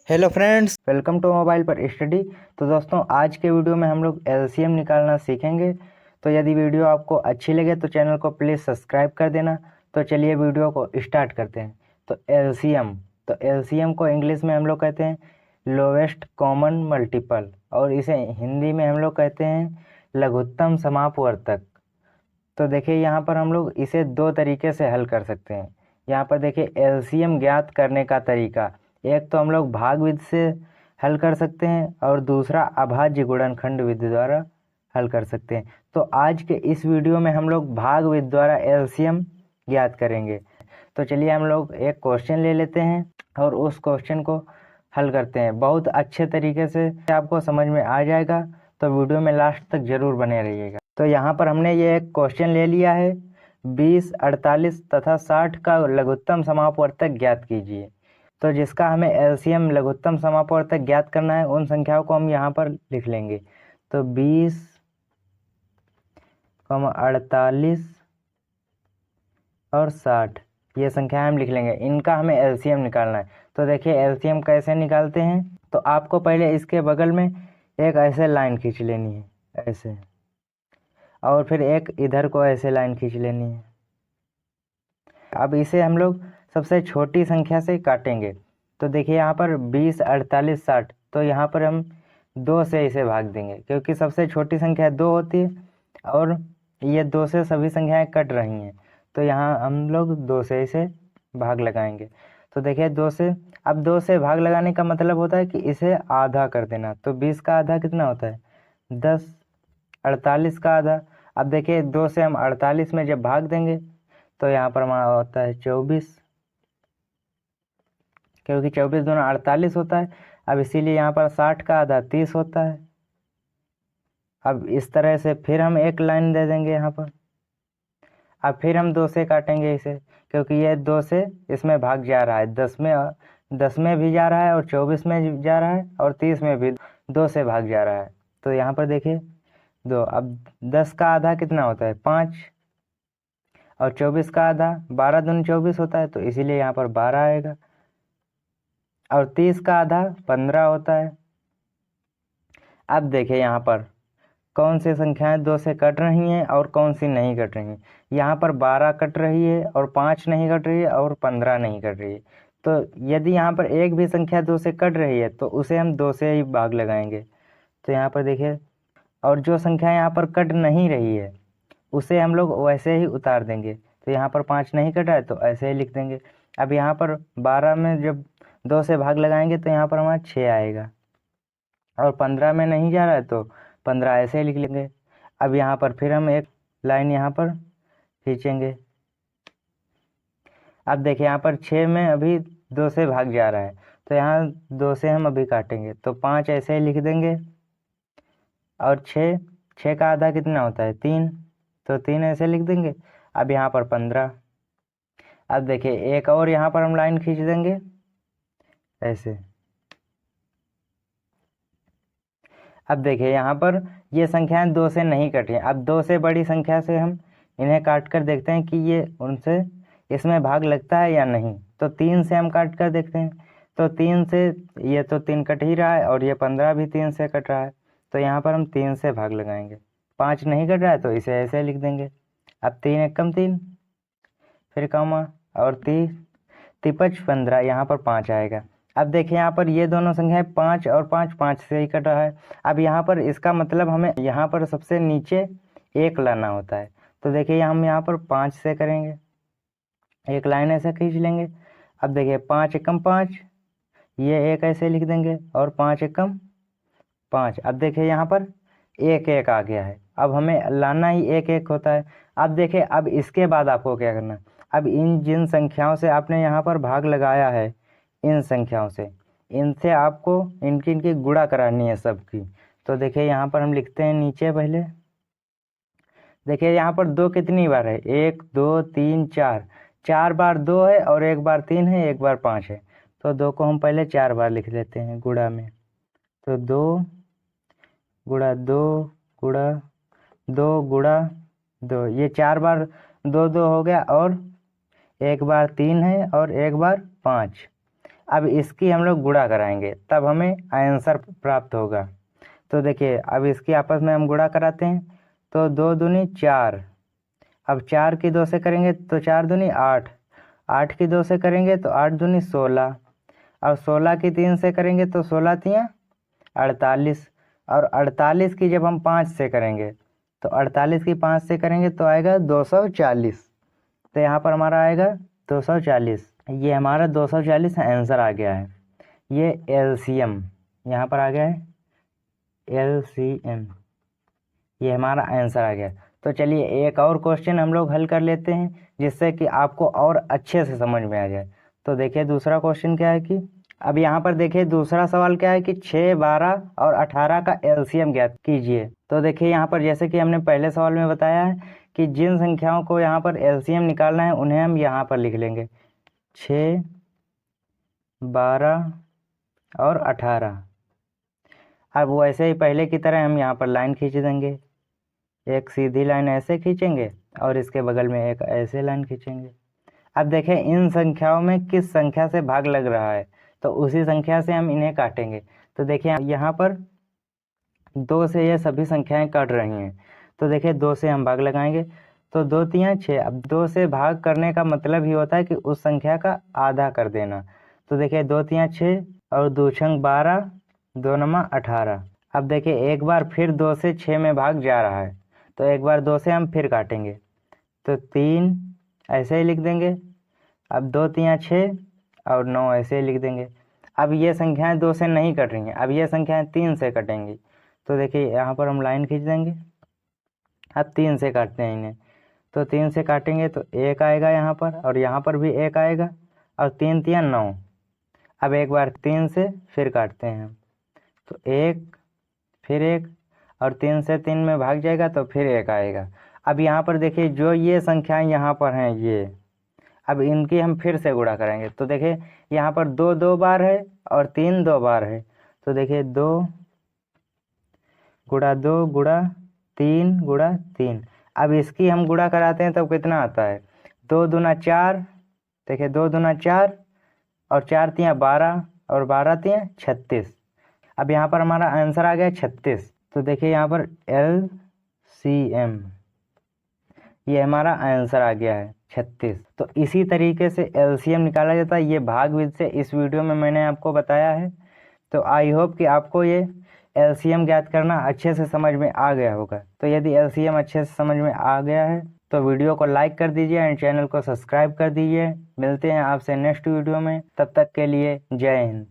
Hello friends, welcome to mobile पर study. तो दोस्तों, आज के वीडियो में हम लोग एलसीएम निकालना सीखेंगे। तो यदि वीडियो आपको अच्छी लगे तो चैनल को प्लीज़ सब्सक्राइब कर देना। तो चलिए वीडियो को स्टार्ट करते हैं। तो एलसीएम को इंग्लिश में हम लोग कहते हैं लोवेस्ट कॉमन मल्टीपल, और इसे हिंदी में हम लोग कहते हैं लघुत्तम समापवर्तक। तो देखिए, यहाँ पर हम लोग इसे दो तरीके से हल कर सकते हैं। यहाँ पर देखिए एलसीएम ज्ञात करने का तरीका, एक तो हम लोग भाग विधि से हल कर सकते हैं और दूसरा अभाज्य गुणनखंड विधि द्वारा हल कर सकते हैं। तो आज के इस वीडियो में हम लोग भाग विधि द्वारा एलसीएम ज्ञात करेंगे। तो चलिए हम लोग एक क्वेश्चन ले लेते हैं और उस क्वेश्चन को हल करते हैं। बहुत अच्छे तरीके से आपको समझ में आ जाएगा, तो वीडियो में लास्ट तक जरूर बने रहिएगा। तो यहाँ पर हमने ये एक क्वेश्चन ले लिया है, 20, 48 तथा 60 का लघुत्तम समापवर्तक ज्ञात कीजिए। तो जिसका हमें एलसीएम लघुत्तम समापवर्तक ज्ञात करना है, उन संख्याओं को हम यहाँ पर लिख लेंगे। तो 20, 48 और 60 ये संख्याएं हम लिख लेंगे। इनका हमें एलसीएम निकालना है। तो देखिए एलसीएम कैसे निकालते हैं। तो आपको पहले इसके बगल में एक ऐसे लाइन खींच लेनी है, ऐसे, और फिर एक इधर को ऐसे लाइन खींच लेनी है। अब इसे हम लोग सबसे छोटी संख्या से काटेंगे। तो देखिए यहाँ पर 20, 48, 60, तो यहाँ पर हम 2 से इसे भाग देंगे, क्योंकि सबसे छोटी संख्या 2 होती है और ये 2 से सभी संख्याएं कट रही हैं। तो यहाँ हम लोग 2 से इसे भाग लगाएंगे। तो देखिए 2 से, अब 2 से भाग लगाने का मतलब होता है कि इसे आधा कर देना। तो 20 का आधा कितना होता है? 10। 48 का आधा, अब देखिए 2 से हम 48 में जब भाग देंगे तो यहाँ पर हमारा होता है 24, क्योंकि 24 दूना 48 होता है। अब इसीलिए यहाँ पर 60 का आधा 30 होता है। अब इस तरह से फिर हम एक लाइन दे देंगे यहाँ पर। अब फिर हम 2 से काटेंगे इसे, क्योंकि ये 2 से इसमें भाग जा रहा है, 10 में भी जा रहा है और 24 में भी जा रहा है और 30 में भी 2 से भाग जा रहा है। तो यहाँ पर देखिए 2, अब 10 का आधा कितना होता है? 5, और 24 का आधा 12 दूनी 24 होता है, तो इसीलिए यहाँ पर 12 आएगा। और 30 का आधा 15 होता है। अब देखिए यहाँ पर कौन सी संख्याएं 2 से कट रही हैं और कौन सी नहीं कट रही हैं। यहाँ पर 12 कट रही है और 5 नहीं कट रही है और 15 नहीं कट रही है। तो यदि यहाँ पर एक भी संख्या 2 से कट रही है तो उसे हम 2 से ही भाग लगाएंगे। तो यहाँ पर देखिए, और जो संख्या यहाँ पर कट नहीं रही है उसे हम लोग वैसे ही उतार देंगे। तो यहाँ पर 5 नहीं कटा है तो ऐसे ही लिख देंगे। अब यहाँ पर 12 में जब 2 से भाग लगाएंगे तो यहाँ पर हमारा 6 आएगा, और 15 में नहीं जा रहा है तो 15 ऐसे ही लिख लेंगे। अब यहाँ पर फिर हम एक लाइन यहाँ पर खींचेंगे। अब देखिए यहाँ पर 6 में अभी 2 से भाग जा रहा है, तो यहाँ 2 से हम अभी काटेंगे, तो 5 ऐसे ही लिख देंगे। और 6 का आधा कितना होता है? 3, तो 3 ऐसे लिख देंगे। अब यहाँ पर 15। अब देखिए एक और यहाँ पर हम लाइन खींच देंगे ऐसे। अब देखिए यहाँ पर ये संख्याएं 2 से नहीं कटी हैं। अब 2 से बड़ी संख्या से हम इन्हें काट कर देखते हैं कि ये उनसे इसमें भाग लगता है या नहीं। तो 3 से हम काट कर देखते हैं, तो 3 से ये तो 3 कट ही रहा है और ये 15 भी 3 से कट रहा है। तो यहाँ पर हम 3 से भाग लगाएंगे। 5 नहीं कट रहा है तो इसे ऐसे लिख देंगे। अब 3 एकम 3, फिर कॉमा, और 30, 35, 15, यहाँ पर 5 आएगा। अब देखिए यहाँ पर ये दोनों संख्याएं 5 और 5, 5 से ही कट रहा है। अब यहाँ पर इसका मतलब हमें यहाँ पर सबसे नीचे 1 लाना होता है। तो देखिए हम यहाँ पर 5 से करेंगे, एक लाइन ऐसे खींच लेंगे। अब देखिए 5 एकम 5, ये 1 ऐसे लिख देंगे, और 5 एकम 5। अब देखिए यहाँ पर 1 1 आ गया है। अब हमें लाना ही 1 1 होता है। अब देखिए, अब इसके बाद आपको क्या करना है। अब इन जिन संख्याओं से आपने यहाँ पर भाग लगाया है, इन संख्याओं से, इनसे आपको इनकी गुणा करानी है सबकी। तो देखिए यहाँ पर हम लिखते हैं नीचे पहले। देखिए यहाँ पर 2 कितनी बार है? 1 2 3 4, 4 बार 2 है और 1 बार 3 है, 1 बार 5 है। तो 2 को हम पहले 4 बार लिख लेते हैं गुणा में। तो 2 गुणा 2 गुणा 2 गुणा 2, ये 4 बार 2 2 हो गया, और 1 बार 3 है और 1 बार 5। अब इसकी हम लोग गुणा कराएंगे तब हमें आंसर प्राप्त होगा। तो देखिए अब इसकी आपस में हम गुणा कराते हैं, तो 2 दूनी 4। अब 4 की 2 से करेंगे तो 4 दूनी 8, 8 की 2 से करेंगे तो 8 दूनी 16, और 16 की 3 से करेंगे तो 16 तियाँ 48, और 48 की जब हम 5 से करेंगे तो 48 की 5 से करेंगे तो आएगा 240। तो यहाँ पर हमारा आएगा 240। ये हमारा 240 आंसर आ गया है। ये एलसीएम यहाँ पर आ गया है, एलसीएम ये हमारा आंसर आ गया। तो चलिए एक और क्वेश्चन हम लोग हल कर लेते हैं जिससे कि आपको और अच्छे से समझ में आ जाए। तो देखिए दूसरा क्वेश्चन क्या है कि अब यहाँ पर देखिए दूसरा सवाल क्या है कि 6, 12 और 18 का एलसीएम ज्ञात कीजिए। तो देखिए यहाँ पर जैसे कि हमने पहले सवाल में बताया है कि जिन संख्याओं को यहाँ पर एलसीएम निकालना है उन्हें हम यहाँ पर लिख लेंगे 6, 12 और 18। अब वैसे ही पहले की तरह हम यहाँ पर लाइन खींच देंगे, एक सीधी लाइन ऐसे खींचेंगे और इसके बगल में एक ऐसे लाइन खींचेंगे। अब देखें इन संख्याओं में किस संख्या से भाग लग रहा है, तो उसी संख्या से हम इन्हें काटेंगे। तो देखिए यहाँ पर 2 से ये सभी संख्याएं कट रही हैं, तो देखिए 2 से हम भाग लगाएंगे तो 2 तियाँ 6। अब 2 से भाग करने का मतलब ही होता है कि उस संख्या का आधा कर देना। तो देखिए 2 तियाँ 6 और 2 छंग 12, 2 नमा 18। अब देखिए एक बार फिर 2 से 6 में भाग जा रहा है, तो एक बार 2 से हम फिर काटेंगे तो 3 ऐसे ही लिख देंगे। अब 2 तियाँ 6 और 9 ऐसे ही लिख देंगे। अब ये संख्याएं 2 से नहीं कट रही हैं, अब ये संख्याएं 3 से कटेंगी। तो देखिए यहाँ पर हम लाइन खींच देंगे, अब 3 से काटते हैं इन्हें। तो 3 से काटेंगे तो 1 आएगा यहाँ पर, और यहाँ पर भी 1 आएगा, और 3 तियाँ 9। अब एक बार 3 से फिर काटते हैं तो 1 फिर 1, और 3 से 3 में भाग जाएगा तो फिर 1 आएगा। अब यहाँ पर देखिए जो ये संख्याएं यहाँ पर हैं ये, अब इनकी हम फिर से गुणा करेंगे। तो देखिए यहाँ पर 2 2 बार है और 3 2 बार है। तो देखिए 2 गुणा 2 गुणा 3 गुणा 3। अब इसकी हम गुणा कराते हैं तब कितना आता है, 2 दूना 4। देखिए 2 दूना 4 और 4 तियाँ 12 और 12 तियाँ 36। अब यहाँ पर हमारा आंसर आ गया 36। तो देखिए यहाँ पर एलसीएम ये हमारा आंसर आ गया है 36। तो इसी तरीके से एलसीएम निकाला जाता है, ये भाग विधि से इस वीडियो में मैंने आपको बताया है। तो आई होप कि आपको ये एलसीएम ज्ञात करना अच्छे से समझ में आ गया होगा। तो यदि एलसीएम अच्छे से समझ में आ गया है तो वीडियो को लाइक कर दीजिए एंड चैनल को सब्सक्राइब कर दीजिए। मिलते हैं आपसे नेक्स्ट वीडियो में, तब तक के लिए जय हिंद।